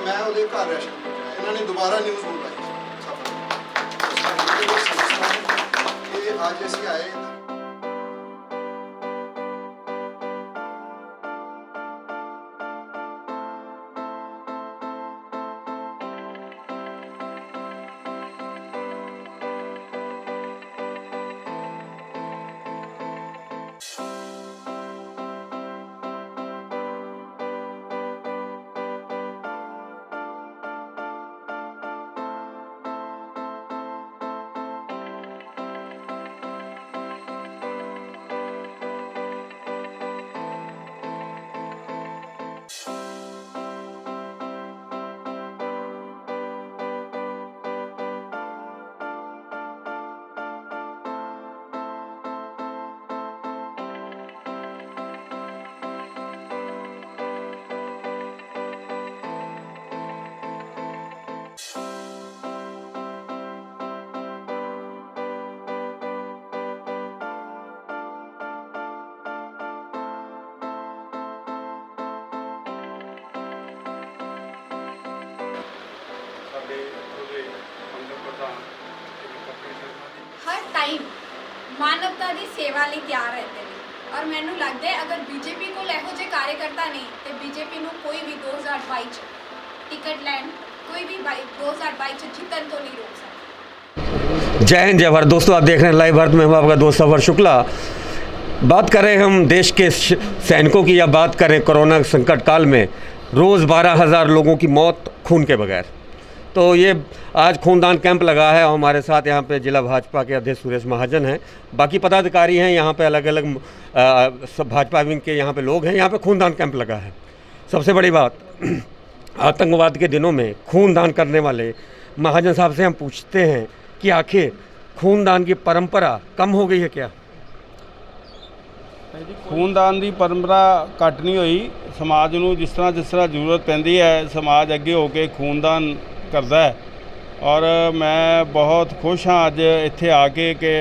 मैं ਉਹਦੇ ਘਰ ਰੈਸ਼ ਇਹਨਾਂ ਨੇ ਦੁਬਾਰਾ ਨਿਊਜ਼ ਬੁਲਾਈ ਕਿ ਅੱਜ ਅਸੀਂ ਆਏ हर टाइम मानवता की सेवा लिए तैयार रहते हैं और मैनू लगता है अगर बीजेपी को इहो जे कार्यकर्ता नहीं तो बीजेपी को कोई भी 2022 टिकट लैन कोई भी 2022 जीतन तो नहीं रोक सकता। जय हिंद, जय भारत। दोस्तों, आप देख रहे हैं लाइव भारत में, हम आपका दोस्त सफर शुक्ला। बात करें हम देश के सैनिकों की या बात करें कोरोना संकट काल में रोज़ 12,000 लोगों की मौत खून के बगैर। तो ये आज खूनदान कैंप लगा है और हमारे साथ यहाँ पे जिला भाजपा के अध्यक्ष सुरेश महाजन हैं, बाकी पदाधिकारी हैं यहाँ पे, अलग अलग सब भाजपा विंग के यहाँ पे लोग हैं। यहाँ पे खूनदान कैंप लगा है। सबसे बड़ी बात, आतंकवाद के दिनों में खूनदान करने वाले महाजन साहब से हम पूछते हैं कि आखिर खूनदान की परंपरा कम हो गई है क्या? खूनदान की परंपरा घट नहीं हुई। समाज नूं जिस तरह जरूरत पैंदी है, समाज अगे होके खूनदान करता है। और मैं बहुत खुश हाँ अज इत्थे आके कि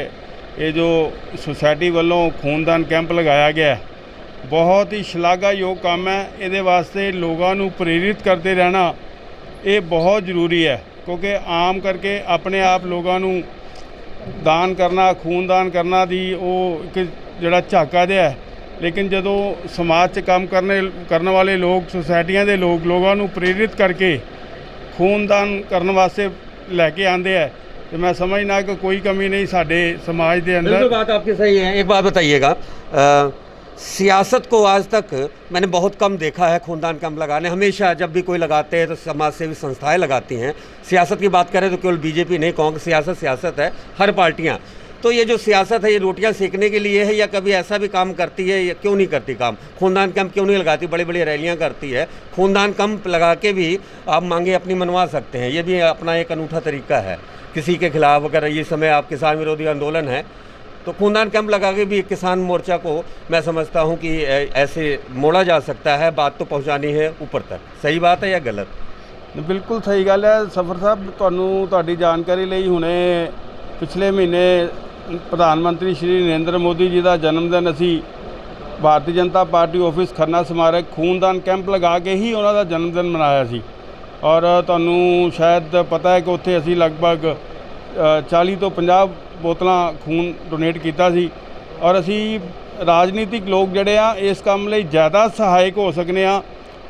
ये जो सोसाइटी वालों खूनदान कैंप लगाया गया है, बहुत ही शलाघायोग काम है। ये वास्ते लोगों नूं प्रेरित करते रहना ये बहुत ज़रूरी है, क्योंकि आम करके अपने आप लोगों नूं दान करना, खूनदान करना दी वो एक जिहड़ा झाका जिहा है। लेकिन जदों समाज च काम करने वाले लोग, सोसाइटियां दे लोगों नूं प्रेरित करके खूनदान करने वास्ते लैके आते हैं, तो मैं समझना कि कोई कमी नहीं साडे समाज के अंदर। बिल्कुल, बात आपकी सही है। एक बात बताइएगा, सियासत को आज तक मैंने बहुत कम देखा है खूनदान कैंप लगाने। हमेशा जब भी कोई लगाते हैं तो समाज सेवी संस्थाएं लगाती हैं। सियासत की बात करें तो केवल बीजेपी नहीं, कांग्रेस सियासत है, हर पार्टियां। तो ये जो सियासत है ये रोटियां सेकने के लिए है या कभी ऐसा भी काम करती है या क्यों नहीं करती काम? खूनदान कैंप क्यों नहीं लगाती? बड़ी बड़ी रैलियां करती है। खूनदान कैंप लगा के भी आप मांगे अपनी मनवा सकते हैं। ये भी अपना एक अनूठा तरीका है किसी के खिलाफ। अगर ये समय आप किसान विरोधी आंदोलन है तो खूनदान कैंप लगा के भी किसान मोर्चा को मैं समझता हूँ कि ऐसे मोड़ा जा सकता है। बात तो पहुँचानी है ऊपर तक। सही बात है या गलत? बिल्कुल सही गल है। सफर साहब, तुहाडी जानकारी लई हुणे पिछले महीने प्रधानमंत्री श्री नरेंद्र मोदी जी का जन्मदिन असी भारतीय जनता पार्टी ऑफिस खन्ना स्मारक खूनदान कैंप लगा के ही उन्हों जन्मदिन मनाया सी। और तुहानूं शायद पता है कि उत्थे असी लगभग 40 तो 50 बोतलां खून डोनेट किया सी। और असी राजनीतिक लोग जिहड़े आ इस काम लई ज़्यादा सहायक हो सकने आ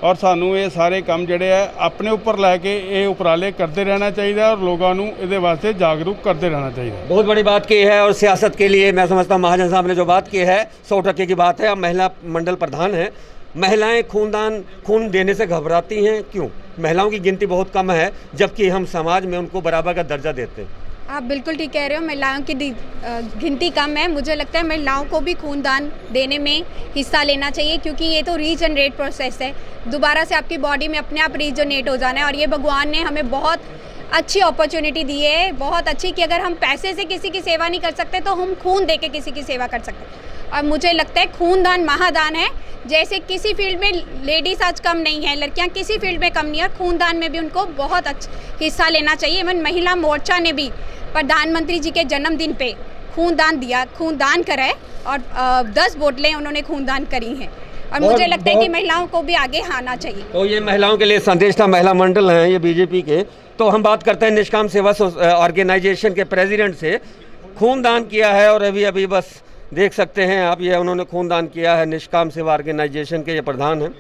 और सानू ये सारे काम जिहड़े है अपने उपर लैके ये उपराले करते रहना चाहिए और लोगों को ये वास्ते जागरूक करते रहना चाहिए। बहुत बड़ी बात की है। और सियासत के लिए मैं समझता हूँ महाजन साहब ने जो बात की है 100% की बात है। अब महिला मंडल प्रधान है, महिलाएं खून देने से घबराती हैं, क्यों? महिलाओं की गिनती बहुत कम है, जबकि हम समाज में उनको बराबर का दर्जा देते हैं। आप बिल्कुल ठीक कह रहे हो, महिलाओं की गिनती कम है। मुझे लगता है महिलाओं को भी खूनदान देने में हिस्सा लेना चाहिए, क्योंकि ये तो रीजनरेट प्रोसेस है। दोबारा से आपकी बॉडी में अपने आप रीजनरेट हो जाना है। और ये भगवान ने हमें बहुत अच्छी अपॉर्चुनिटी दी है, बहुत अच्छी, कि अगर हम पैसे से किसी की सेवा नहीं कर सकते तो हम खून दे के किसी की सेवा कर सकते हैं। और मुझे लगता है खूनदान महादान है। जैसे किसी फील्ड में लेडीज़ आज कम नहीं है, लड़कियां किसी फील्ड में कम नहीं है, खूनदान में भी उनको बहुत हिस्सा लेना चाहिए। इवन महिला मोर्चा ने भी प्रधानमंत्री जी के जन्मदिन पे खूनदान दिया, खूनदान करा है और 10 बोतलें उन्होंने खूनदान करी हैं। और मुझे लगता है कि महिलाओं को भी आगे आना चाहिए। तो ये महिलाओं के लिए संदेश था। महिला मंडल हैं ये बीजेपी के। तो हम बात करते हैं निष्काम सेवा ऑर्गेनाइजेशन के प्रेसिडेंट से। खूनदान किया है और अभी अभी बस देख सकते हैं आप, ये उन्होंने खूनदान किया है। निष्काम सेवा ऑर्गेनाइजेशन के ये प्रधान हैं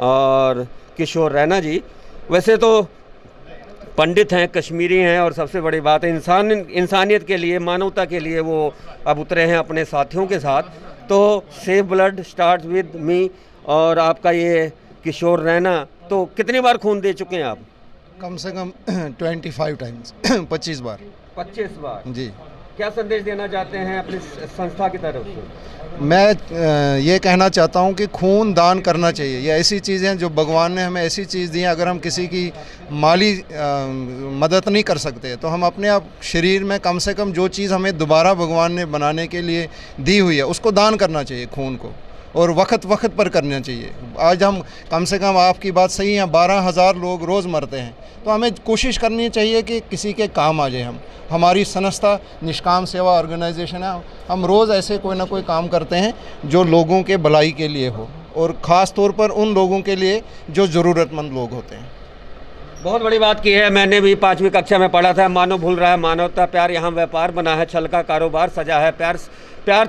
और किशोर रैना जी। वैसे तो पंडित हैं, कश्मीरी हैं और सबसे बड़ी बात है इंसानियत के लिए, मानवता के लिए वो अब उतरे हैं अपने साथियों के साथ। तो save blood start with me. और आपका ये किशोर रैना, तो कितनी बार खून दे चुके हैं आप? कम से कम 25 टाइम्स 25 बार। 25 बार जी। क्या संदेश देना चाहते हैं अपनी संस्था की तरफ से? मैं ये कहना चाहता हूँ कि खून दान करना चाहिए। ये ऐसी चीज़ें हैं जो भगवान ने हमें ऐसी चीज़ दी है, अगर हम किसी की माली मदद नहीं कर सकते तो हम अपने आप शरीर में कम से कम जो चीज़ हमें दोबारा भगवान ने बनाने के लिए दी हुई है उसको दान करना चाहिए, खून को, और वक्त पर करना चाहिए। आज हम कम से कम, आपकी बात सही है, 12,000 लोग रोज़ मरते हैं, तो हमें कोशिश करनी चाहिए कि किसी के काम आ जाए। हमारी संस्था निष्काम सेवा ऑर्गेनाइजेशन है, हम रोज़ ऐसे कोई ना कोई काम करते हैं जो लोगों के भलाई के लिए हो, और ख़ास तौर पर उन लोगों के लिए जो ज़रूरतमंद लोग होते हैं। बहुत बड़ी बात की है। मैंने भी 5वीं कक्षा में पढ़ा था, मानव भूल रहा है मानवता, प्यार यहाँ व्यापार बना है, छल का कारोबार सजा है, प्यार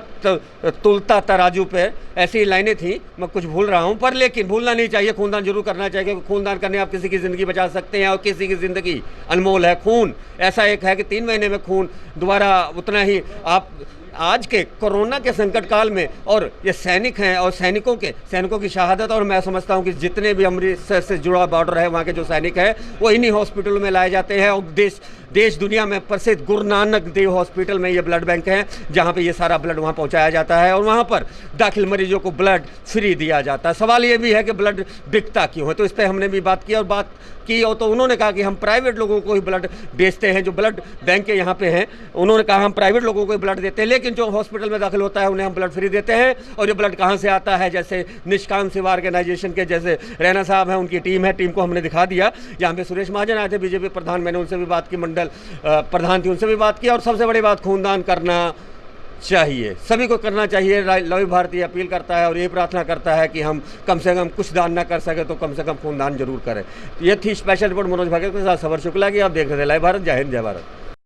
तुलता तराजू पे, ऐसी लाइनें थी। मैं कुछ भूल रहा हूँ, पर लेकिन भूलना नहीं चाहिए, खूनदान जरूर करना चाहिए, क्योंकि खूनदान करने आप किसी की ज़िंदगी बचा सकते हैं और किसी की ज़िंदगी अनमोल है। खून ऐसा एक है कि 3 महीने में खून दोबारा उतना ही आप आज के कोरोना के संकट काल में, और ये सैनिक हैं और सैनिकों की शहादत, और मैं समझता हूँ कि जितने भी अमृतसर से जुड़ा बॉर्डर है वहाँ के जो सैनिक हैं वो इन्हीं हॉस्पिटलों में लाए जाते हैं। और देश दुनिया में प्रसिद्ध गुरु नानक देव हॉस्पिटल में ये ब्लड बैंक है जहाँ पे ये सारा ब्लड वहाँ पहुँचाया जाता है और वहाँ पर दाखिल मरीजों को ब्लड फ्री दिया जाता है। सवाल ये भी है कि ब्लड बिकता क्यों है, तो इस पर हमने भी बात की और तो उन्होंने कहा कि हम प्राइवेट लोगों को ही ब्लड बेचते हैं, जो ब्लड बैंक के यहाँ पे हैं। उन्होंने कहा हम प्राइवेट लोगों को ही ब्लड देते हैं, लेकिन जो हॉस्पिटल में दाखिल होता है उन्हें हम ब्लड फ्री देते हैं। और ये ब्लड कहाँ से आता है, जैसे निष्काम सेवा ऑर्गेनाइजेशन के जैसे रैना साहब हैं, उनकी टीम है, टीम को हमने दिखा दिया। यहाँ पे सुरेश महाजन आए थे, बीजेपी प्रधान, मैंने उनसे भी बात की, मंडल प्रधान थी, उनसे भी बात की। और सबसे बड़ी बात, खूनदान करना चाहिए, सभी को करना चाहिए। लवी भारती अपील करता है और ये प्रार्थना करता है कि हम कम से कम कुछ दान ना कर सके तो कम से कम खूनदान जरूर करें। ये थी स्पेशल रिपोर्ट मनोज भगत के साथ सबर शुक्ला की। आप देख रहे थे लाइव भारत। जय हिंद, जय भारत।